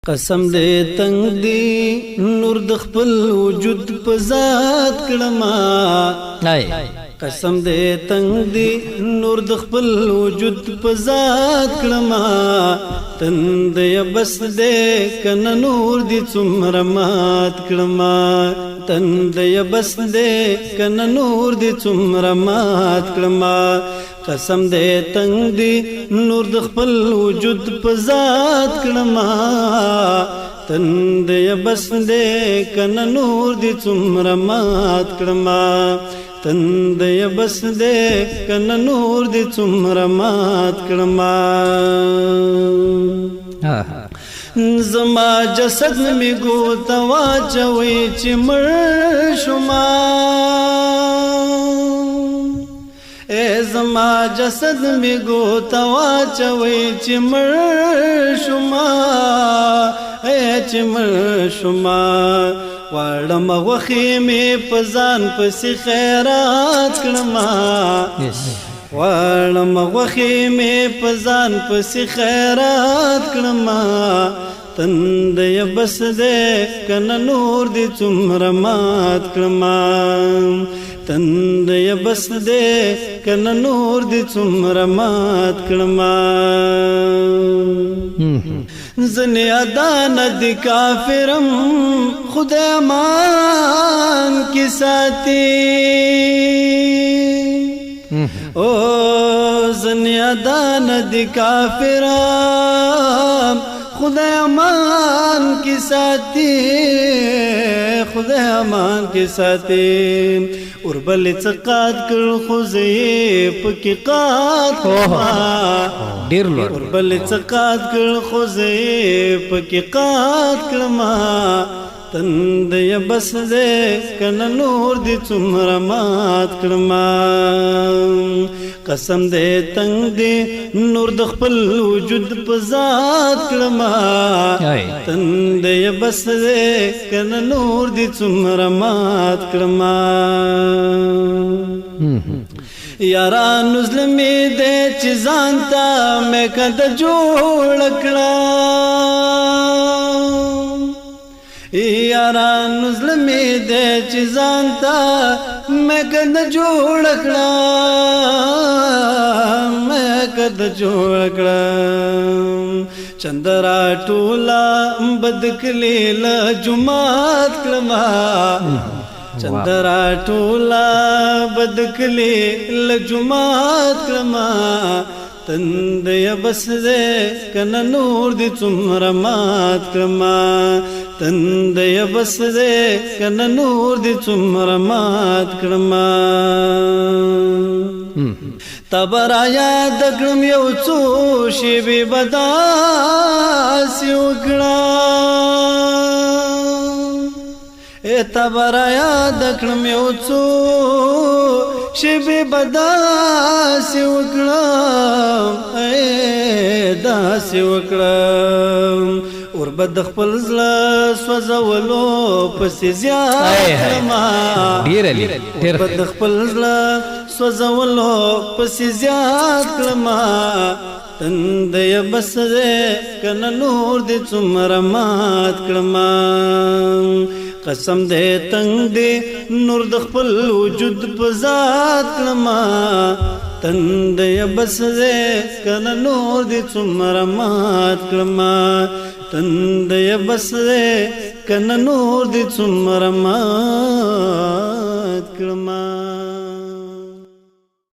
قسم دې تنگ دی نور د خپل وجود په ذات کړما قسم دې تنگ دی نور د خپل وجود په ذات کړما تند بس دې کنه نور دې څومره مات کړما تند بس دې کنه نور دې څومره مات کړما قسم دې تنگ دی نور د خپل وجود په ذات کړما تند بس دې کنه نور دې څومره مات کړما تند بس دې کنه نور دې څومره مات کړما زما جسد می ګوتا واچوي چې مړ شوما اے زما جسد می ګوتا واچوي چې مړ شوما اے چې مړ شوما واړم غوخي می پزان پسې خیرات کړما واړم غوخي می پزان پسې خیرات کړما تند بس دې کنه نور دې څومره مات کړما تند بس دې کنه نور دې څومره مات کړما زنی ادان دی کافرم خدا امان کی ساتھی او زنی ادان دی کافرم خدا امان کی ساتھی خدا امان کی ساتھی اور بل څقات کړ خوځې پکې قات ډیر لور اور بل څقات کړ خوځې پکې قات کړما تند بس دې کنه نور دې څومره مات کړما قسم دې تنگ دې نور د خپل وجود په ذات کړما تند بس دې کنه نور دې څومره مات کړما یاران ظلمي دې چې ځان ته مې کده جوړ کړم یاران ظلمي دې چې ځان ته مې کده جوړ کړم مې کده جوړ کړم چندرا ټولا بدکلی له جمعات کړما چندرا ټولا بدکلی له جمعات کړما تند بس دې کنه نور دې څومره مات کړما تند بس دې کنه نور دې څومره مات کړما تبرا یاد کړم یو څو شی به بداس وکړه اے تبرا یاد کړم یو څو شی به بداس وکړه اے داس وکړه اور بد خپل زړه سوځولو پسې زیات ما ډیر بد خپل زړه سوځولو پسې زیات کړما تند بس دې کنه نور دې څومره مات کړما قسم دې تنگ دې نور د خپل وجود په ذات کړما تند بس دې کنه نور دې څومره مات کړما تند بس دې کنه نور دې څومره مات کړما